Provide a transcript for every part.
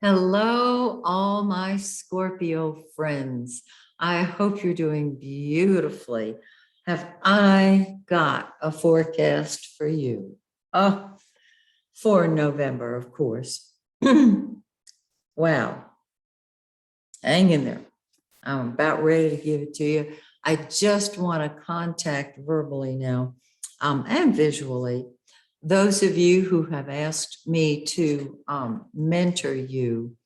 Hello, all my Scorpio friends. I hope you're doing beautifully. Have I got a forecast for you? Oh, for November, of course. Wow. Hang in there. I'm about ready to give it to you. I just want to contact verbally now and visually those of you who have asked me to mentor you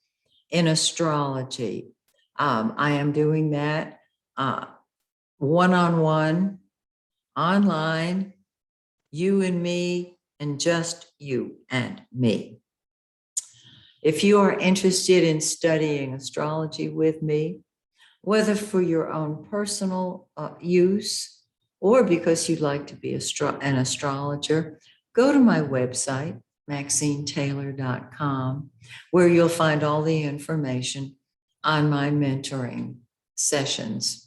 in astrology. I am doing that one-on-one, online, you and me, and just you and me. If you are interested in studying astrology with me, whether for your own personal use or because you'd like to be an astrologer, go to my website, MaxineTaylor.com, where you'll find all the information on my mentoring sessions.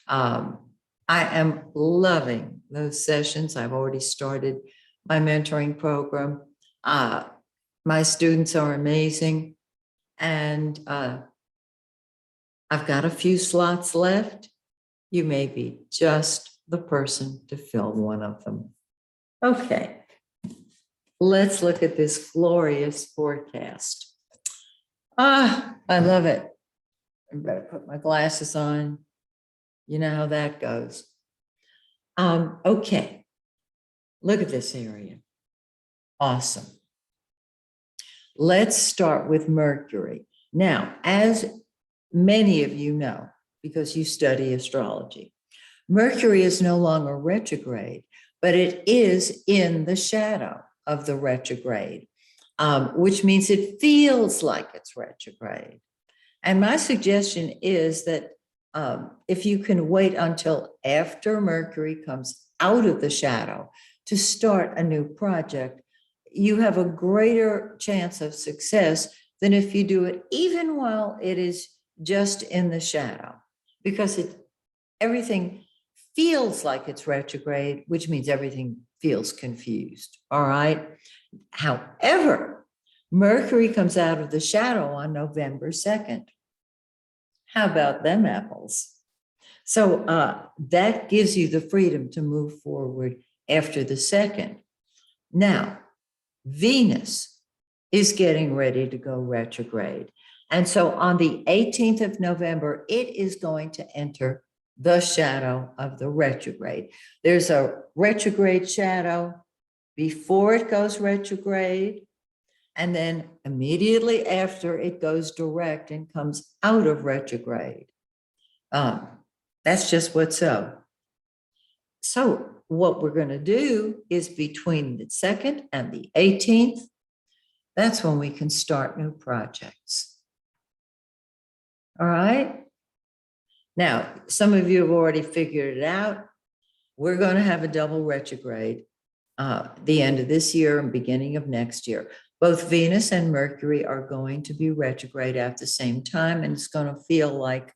I am loving those sessions. I've already started my mentoring program. My students are amazing. And I've got a few slots left. You may be just the person to fill one of them. Okay, let's look at this glorious forecast. I love it. I better put my glasses on. You know how that goes. Okay, look at this area. Awesome. Let's start with Mercury. Now, as many of you know, because you study astrology, Mercury is no longer retrograde, but it is in the shadow of the retrograde, which means it feels like it's retrograde. And my suggestion is that if you can wait until after Mercury comes out of the shadow to start a new project, you have a greater chance of success than if you do it even while it is just in the shadow, because everything feels like it's retrograde, which means everything feels confused. All right. However, Mercury comes out of the shadow on November 2nd. How about them apples? So that gives you the freedom to move forward after the 2nd. Now, Venus is getting ready to go retrograde. And so on the 18th of November, it is going to enter the shadow of the retrograde. There's a retrograde shadow before it goes retrograde, and then immediately after it goes direct and comes out of retrograde. That's just what's so. So what we're going to do is between the 2nd and the 18th, that's when we can start new projects. All right. Now, some of you have already figured it out. We're going to have a double retrograde the end of this year and beginning of next year. Both Venus and Mercury are going to be retrograde at the same time, and it's going to feel like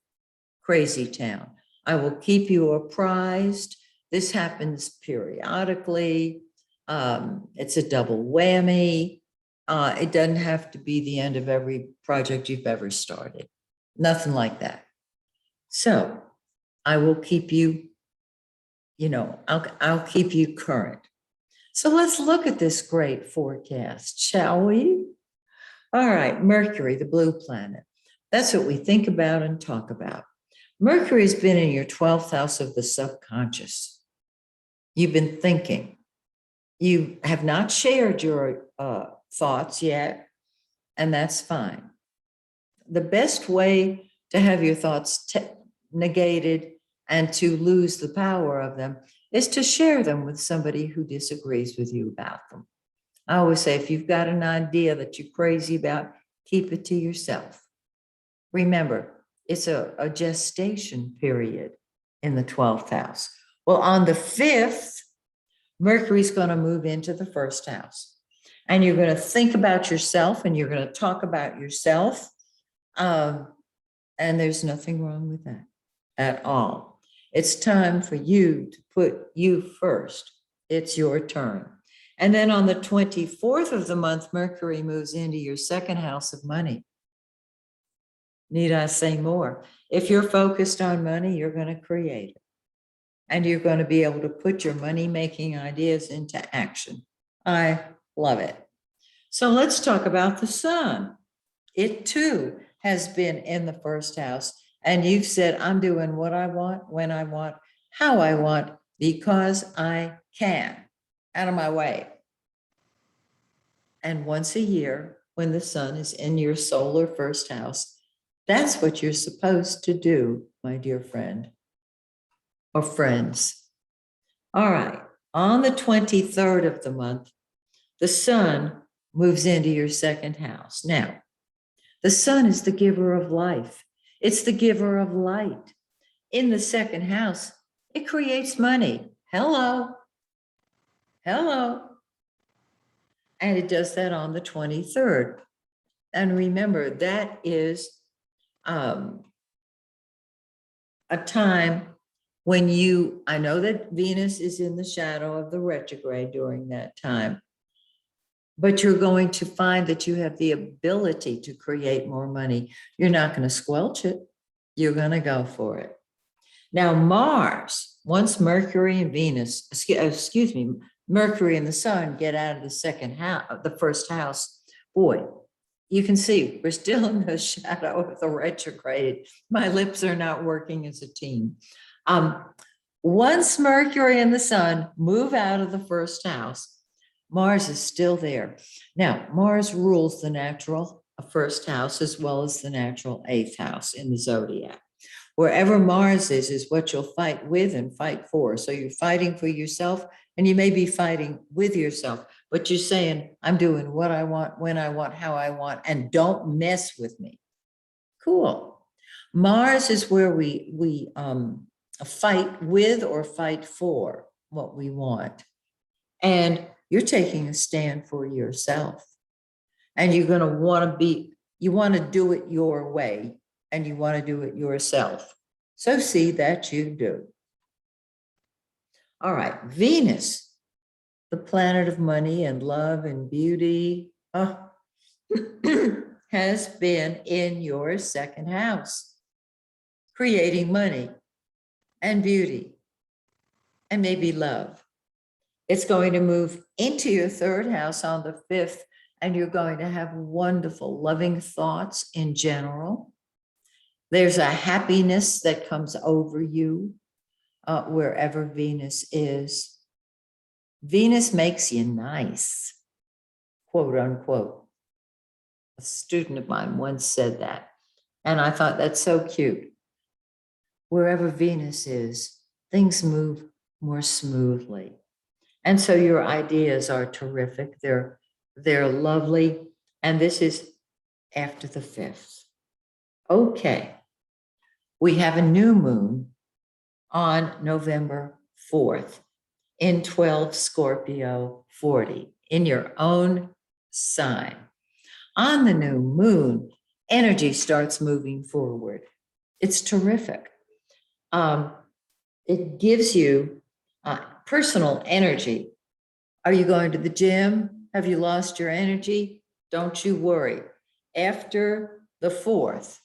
crazy town. I will keep you apprised. This happens periodically. It's a double whammy. It doesn't have to be the end of every project you've ever started. Nothing like that. So I will keep you, I'll keep you current. So let's look at this great forecast, shall we? All right, Mercury, the blue planet. That's what we think about and talk about. Mercury's been in your 12th house of the subconscious. You've been thinking. You have not shared your thoughts yet, and that's fine. The best way to have your thoughts negated and to lose the power of them is to share them with somebody who disagrees with you about them. I always say, if you've got an idea that you're crazy about, keep it to yourself. Remember, it's a gestation period in the 12th house. Well, on the 5th, Mercury's going to move into the 1st house. And you're going to think about yourself and you're going to talk about yourself. And there's nothing wrong with that at all. It's time for you to put you first. It's your turn. And then on the 24th of the month, Mercury moves into your 2nd house of money. Need I say more? If you're focused on money, you're going to create it. And you're going to be able to put your money-making ideas into action. I love it. So let's talk about the sun. It too has been in the first house. And you've said, I'm doing what I want, when I want, how I want, because I can. Out of my way. And once a year, when the sun is in your solar first house, that's what you're supposed to do, my dear friend or friends. All right. On the 23rd of the month, the sun moves into your second house. Now, the sun is the giver of life. It's the giver of light. In the second house, it creates money. Hello. Hello. And it does that on the 23rd. And remember, that is a time when I know that Venus is in the shadow of the retrograde during that time, but you're going to find that you have the ability to create more money. You're not going to squelch it. You're going to go for it. Now, Mars, once Mercury and Venus, excuse me, Mercury and the sun get out of the second house, the first house, boy, you can see we're still in the shadow of the retrograde. My lips are not working as a team. Once Mercury and the sun move out of the first house, Mars is still there. Now, Mars rules the natural first house as well as the natural eighth house in the zodiac. Wherever Mars is what you'll fight with and fight for. So you're fighting for yourself, and you may be fighting with yourself, but you're saying, I'm doing what I want, when I want, how I want, and don't mess with me. Cool. Mars is where we fight with or fight for what we want. And you're taking a stand for yourself. And you're going to you want to do it your way, and you want to do it yourself. So see that you do. All right, Venus, the planet of money and love and beauty, has been in your second house, creating money and beauty and maybe love. It's going to move into your third house on the 5th, and you're going to have wonderful, loving thoughts in general. There's a happiness that comes over you wherever Venus is. Venus makes you nice, quote unquote. A student of mine once said that, and I thought that's so cute. Wherever Venus is, things move more smoothly. And so your ideas are terrific. They're lovely. And this is after the 5th. Okay. We have a new moon on November 4th in 12 Scorpio 40 in your own sign. On the new moon, energy starts moving forward. It's terrific. It gives you personal energy. Are you going to the gym? Have you lost your energy? Don't you worry. After the 4th,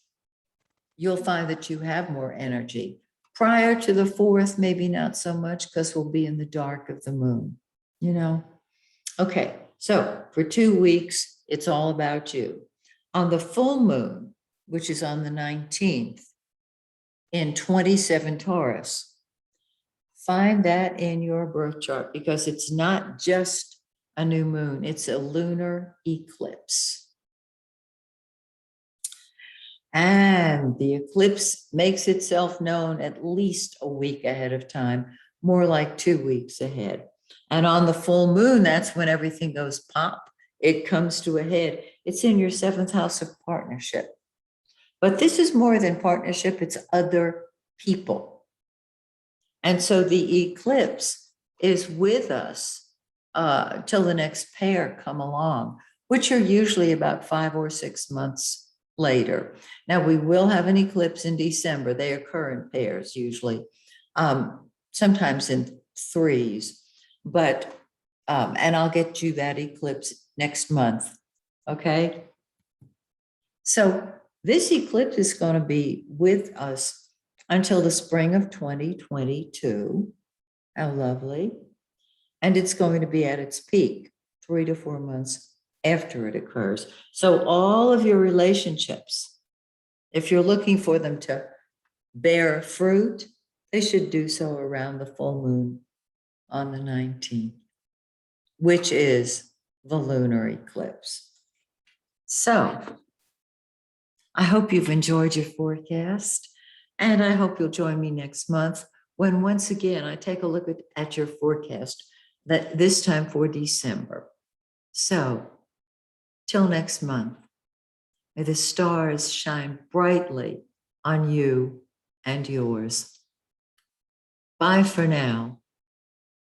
you'll find that you have more energy. Prior to the 4th, maybe not so much, because we'll be in the dark of the moon, you know? Okay, so for 2 weeks, it's all about you. On the full moon, which is on the 19th, in 27 Taurus, find that in your birth chart, because it's not just a new moon, it's a lunar eclipse. And the eclipse makes itself known at least a week ahead of time, more like 2 weeks ahead. And on the full moon, that's when everything goes pop. It comes to a head. It's in your 7th house of partnership. But this is more than partnership, it's other people. And so the eclipse is with us till the next pair come along, which are usually about 5 or 6 months later. Now, we will have an eclipse in December. They occur in pairs usually, sometimes in 3s, but, and I'll get you that eclipse next month, okay? So This eclipse is going to be with us until the spring of 2022. How lovely. And it's going to be at its peak 3 to 4 months after it occurs. So all of your relationships, if you're looking for them to bear fruit, they should do so around the full moon on the 19th, which is the lunar eclipse. So I hope you've enjoyed your forecast, and I hope you'll join me next month when once again I take a look at your forecast, that this time for December. So till next month, may the stars shine brightly on you and yours. Bye for now.